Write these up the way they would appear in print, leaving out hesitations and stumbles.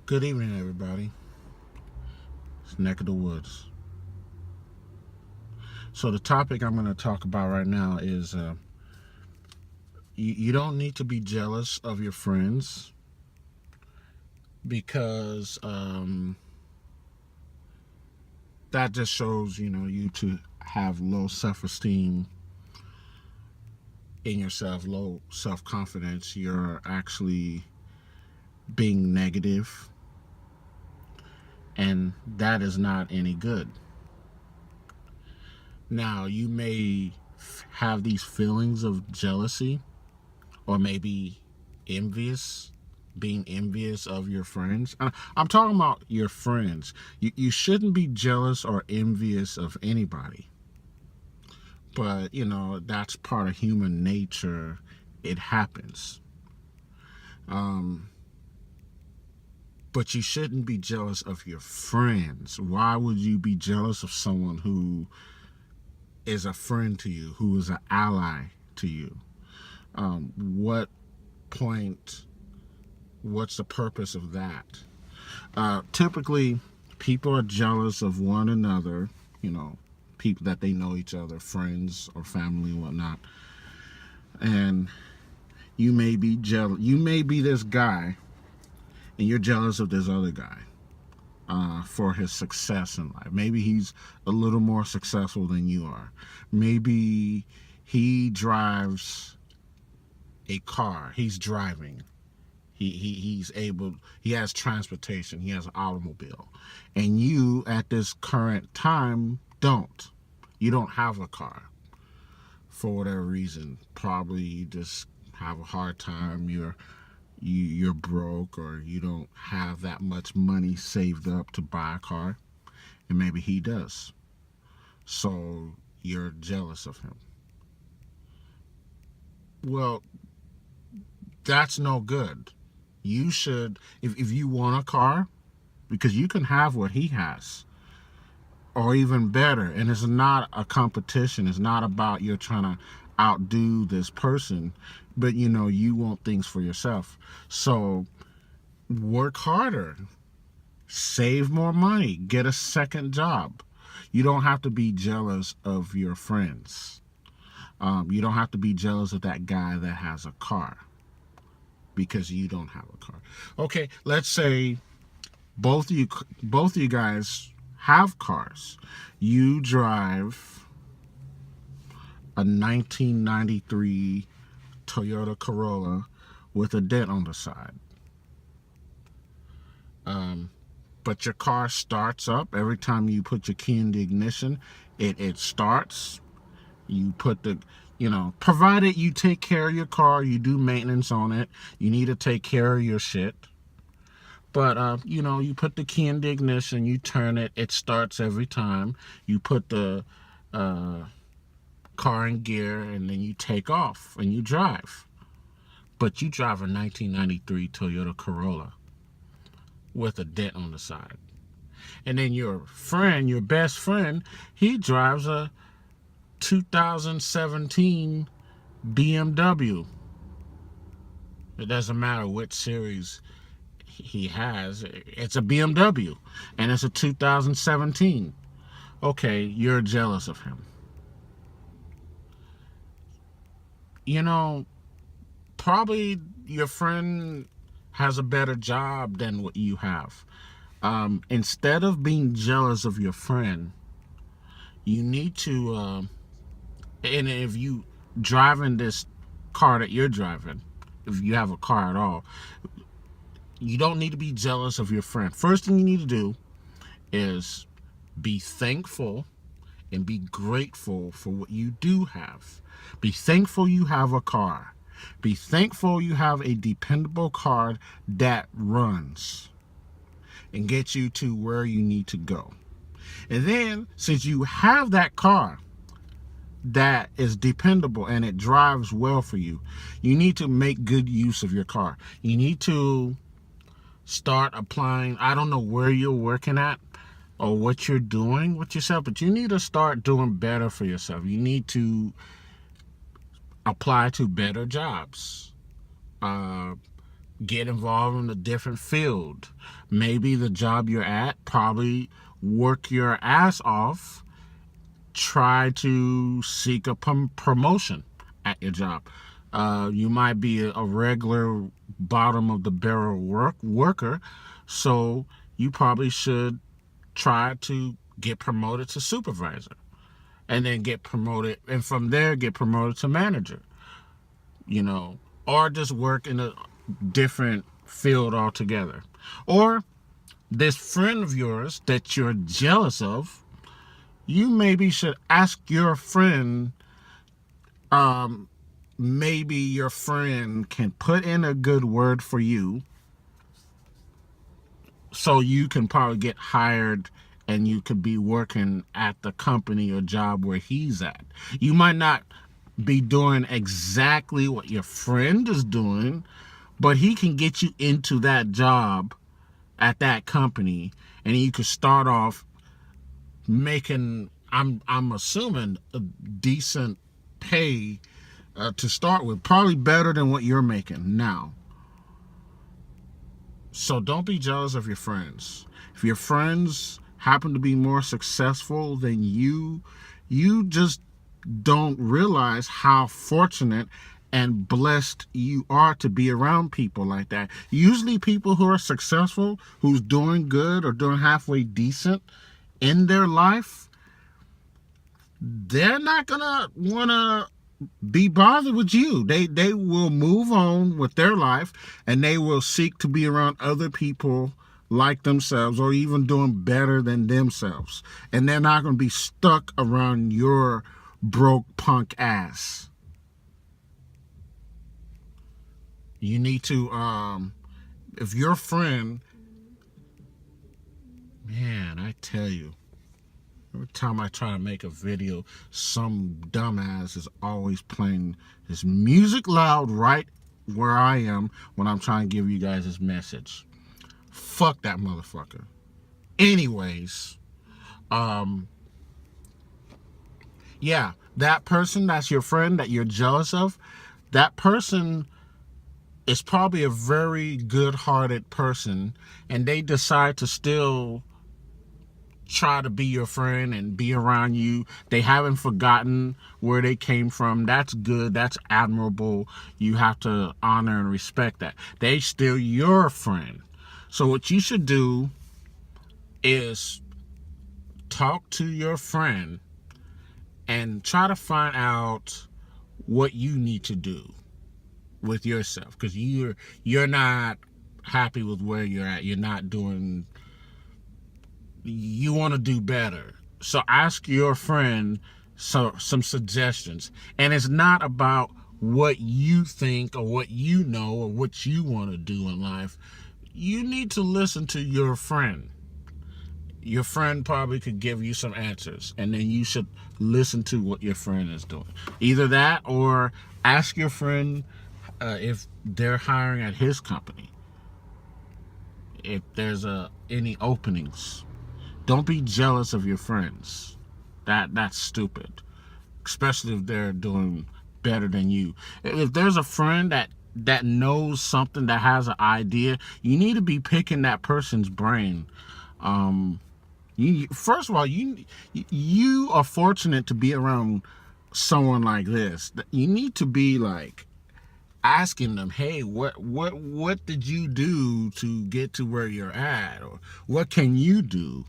Good evening, everybody. It's Neck of the Woods. So, the topic I'm going to talk about right now is you don't need to be jealous of your friends because that just shows, you to have low self esteem in yourself, low self confidence. You're actually being negative, and that is not any good. Now, you may have these feelings of jealousy or maybe envious, being envious of your friends. I'm talking about your friends. You shouldn't be jealous or envious of anybody. But, that's part of human nature. It happens. Um, but you shouldn't be jealous of your friends. Why would you be jealous of someone who is a friend to you, who is an ally to you? What point what's the purpose of that? Typically, people are jealous of one another, people that they know each other, friends or family and whatnot. And you may be jealous. You may be this guy, and you're jealous of this other guy for his success in life. Maybe he's a little more successful than you are. Maybe he drives a car. He's driving. He's able, he has transportation, he has an automobile, and you at this current time you don't have a car for whatever reason. Probably you just have a hard time. You're broke, or you don't have that much money saved up to buy a car, and maybe he does, so you're jealous of him. Well, that's no good. You should, if you want a car, because you can have what he has, or even better. And it's not a competition. It's not about you're trying to outdo this person, but you want things for yourself. So work harder, save more money, get a second job. You don't have to be jealous of your friends. You don't have to be jealous of that guy that has a car because you don't have a car. Okay, let's say both of you guys have cars. You drive a 1993 Toyota Corolla with a dent on the side. But your car starts up every time you put your key in the ignition. It starts. You put the, provided you take care of your car, you do maintenance on it. You need to take care of your shit. But, you put the key in the ignition, you turn it, it starts every time. You put the car in gear, and then you take off and you drive. But you drive a 1993 Toyota Corolla with a dent on the side. And then your friend, your best friend, he drives a 2017 BMW. It doesn't matter which series he has, it's a BMW, and it's a 2017. Okay, you're jealous of him. You know, Probably your friend has a better job than what you have. Instead of being jealous of your friend, you need to, and if you driving this car that you're driving, if you have a car at all, you don't need to be jealous of your friend. First thing you need to do is be thankful and be grateful for what you do have. Be thankful you have a car. Be thankful you have a dependable car that runs and gets you to where you need to go. And then, since you have that car that is dependable and it drives well for you, you need to make good use of your car. You need to start applying. I don't know where you're working at or what you're doing with yourself, but you need to start doing better for yourself. You need to apply to better jobs. Get involved in a different field. Maybe the job you're at, probably work your ass off. Try to seek a promotion at your job. You might be a regular bottom of the barrel worker, so you probably should try to get promoted to supervisor, and then get promoted, and from there get promoted to manager, or just work in a different field altogether. Or this friend of yours that you're jealous of, you maybe should ask your friend, maybe your friend can put in a good word for you so you can probably get hired and you could be working at the company or job where he's at. You might not be doing exactly what your friend is doing, but he can get you into that job at that company, and you could start off making, I'm assuming, a decent pay to start with, probably better than what you're making now. So don't be jealous of your friends. If your friends happen to be more successful than you just don't realize how fortunate and blessed you are to be around people like that. Usually people who are successful, who's doing good or doing halfway decent in their life, they're not gonna wanna be bothered with you. They will move on with their life, and they will seek to be around other people like themselves or even doing better than themselves. And they're not going to be stuck around your broke punk ass. You need to, if your friend, man, I tell you, every time I try to make a video, some dumbass is always playing this music loud right where I am when I'm trying to give you guys this message. Fuck that motherfucker. Anyways, yeah, that person that's your friend that you're jealous of, that person is probably a very good-hearted person, and they decide to still try to be your friend and be around you. They haven't forgotten where they came from. That's good. That's admirable. You have to honor and respect that. They still your friend. So what you should do is talk to your friend and try to find out what you need to do with yourself, because you're not happy with where you're at. You're not doing, you want to do better. So ask your friend some suggestions. And it's not about what you think or what you know or what you want to do in life. You need to listen to your friend. Your friend probably could give you some answers, and then you should listen to what your friend is doing. Either that, or ask your friend if they're hiring at his company, if there's any openings. Don't be jealous of your friends. That's stupid, especially if they're doing better than you. If there's a friend that knows something, that has an idea, you need to be picking that person's brain. First of all, you are fortunate to be around someone like this. You need to be like asking them, hey, what did you do to get to where you're at, or what can you do?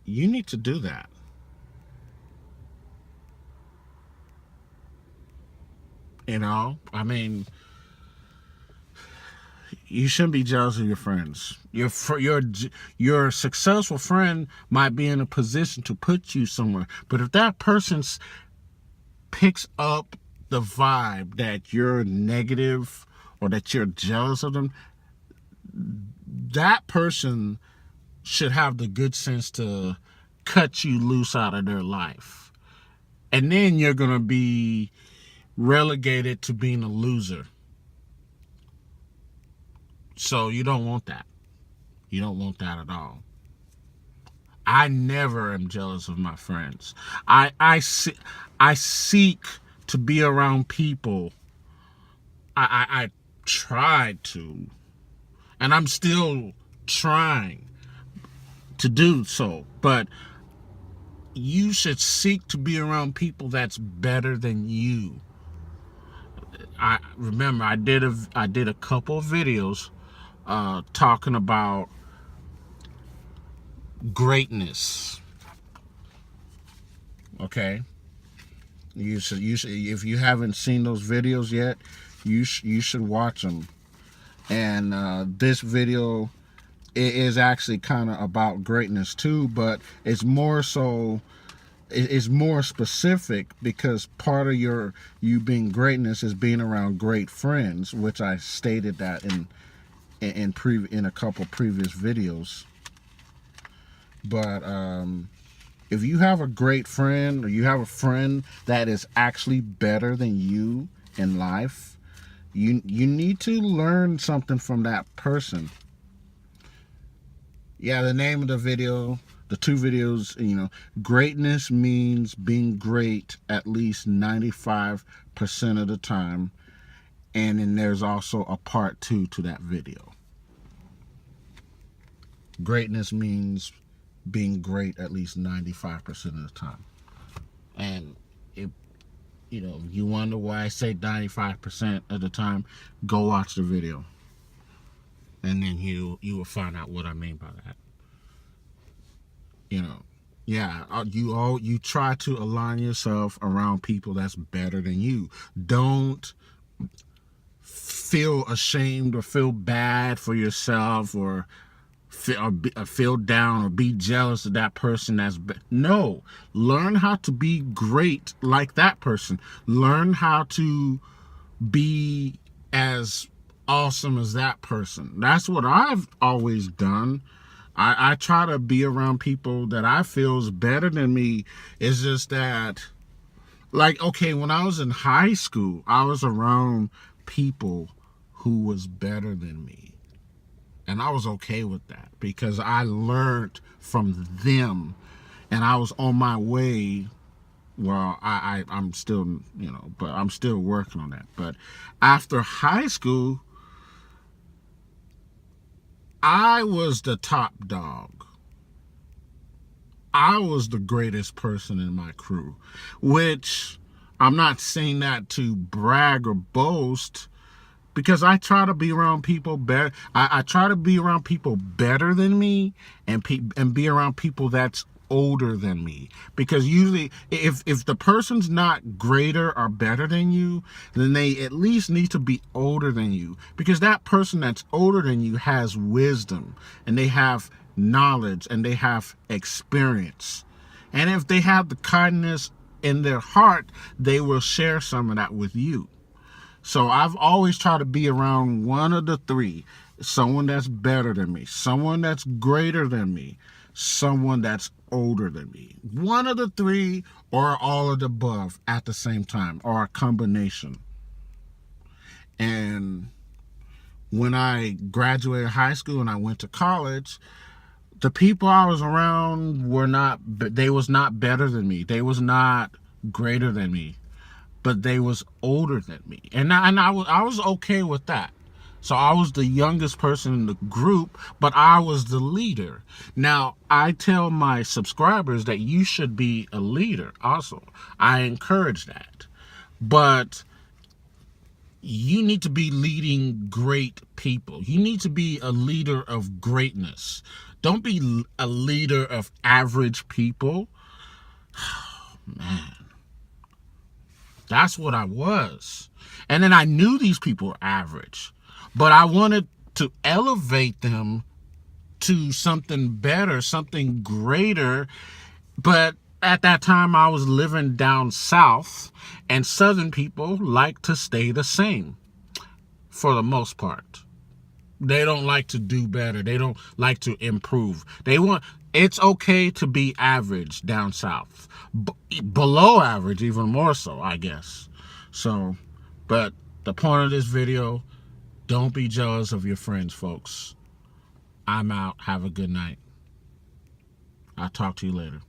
You need to do that. I mean, you shouldn't be jealous of your friends. Your successful friend might be in a position to put you somewhere, but if that person picks up the vibe that you're negative or that you're jealous of them, that person should have the good sense to cut you loose out of their life. And then you're going to be relegated to being a loser. So you don't want that. You don't want that at all. I never am jealous of my friends. I seek to be around people I tried to, and I'm still trying to do so, but you should seek to be around people that's better than you. I remember I did a couple of videos talking about greatness. Okay, you should if you haven't seen those videos yet, you should watch them. And this video is actually kind of about greatness too, but it's more so, it's more specific, because part of you being greatness is being around great friends, which I stated that in a couple previous videos. But if you have a great friend, or you have a friend that is actually better than you in life, you need to learn something from that person. Yeah, the name of the video, the two videos, greatness means being great at least 95% of the time. And then there's also a part 2 to that video. Greatness means being great at least 95% of the time. And if you wonder why I say 95% of the time, go watch the video. And then you will find out what I mean by that. Yeah, you try to align yourself around people that's better than you. Don't feel ashamed or feel bad for yourself, or feel down or be jealous of that person no. Learn how to be great like that person. Learn how to be as awesome as that person. That's what I've always done. I try to be around people that I feel is better than me. It's just that, like, okay, when I was in high school, I was around people who was better than me. And I was okay with that, because I learned from them, and I was on my way. Well, I'm still, but I'm still working on that. But after high school, I was the top dog. I was the greatest person in my crew, which I'm not saying that to brag or boast, because I try to be around people better. I try to be around people better than me, and be around people that's older than me. Because usually, if the person's not greater or better than you, then they at least need to be older than you. Because that person that's older than you has wisdom, and they have knowledge, and they have experience. And if they have the kindness in their heart, they will share some of that with you. So I've always tried to be around one of the three. Someone that's better than me, someone that's greater than me, someone that's older than me. One of the three, or all of the above at the same time, or a combination. And when I graduated high school and I went to college, the people I was around they was not better than me. They was not greater than me, but they was older than me. And I was okay with that. So I was the youngest person in the group, but I was the leader. Now, I tell my subscribers that you should be a leader also. I encourage that. But you need to be leading great people. You need to be a leader of greatness. Don't be a leader of average people. Oh, man. That's what I was. And then I knew these people were average, but I wanted to elevate them to something better, something greater. But at that time, I was living down south, and southern people like to stay the same for the most part. They don't like to do better. They don't like to improve. It's okay to be average down south. Below average, even more so, I guess. So, but the point of this video, don't be jealous of your friends, folks. I'm out. Have a good night. I'll talk to you later.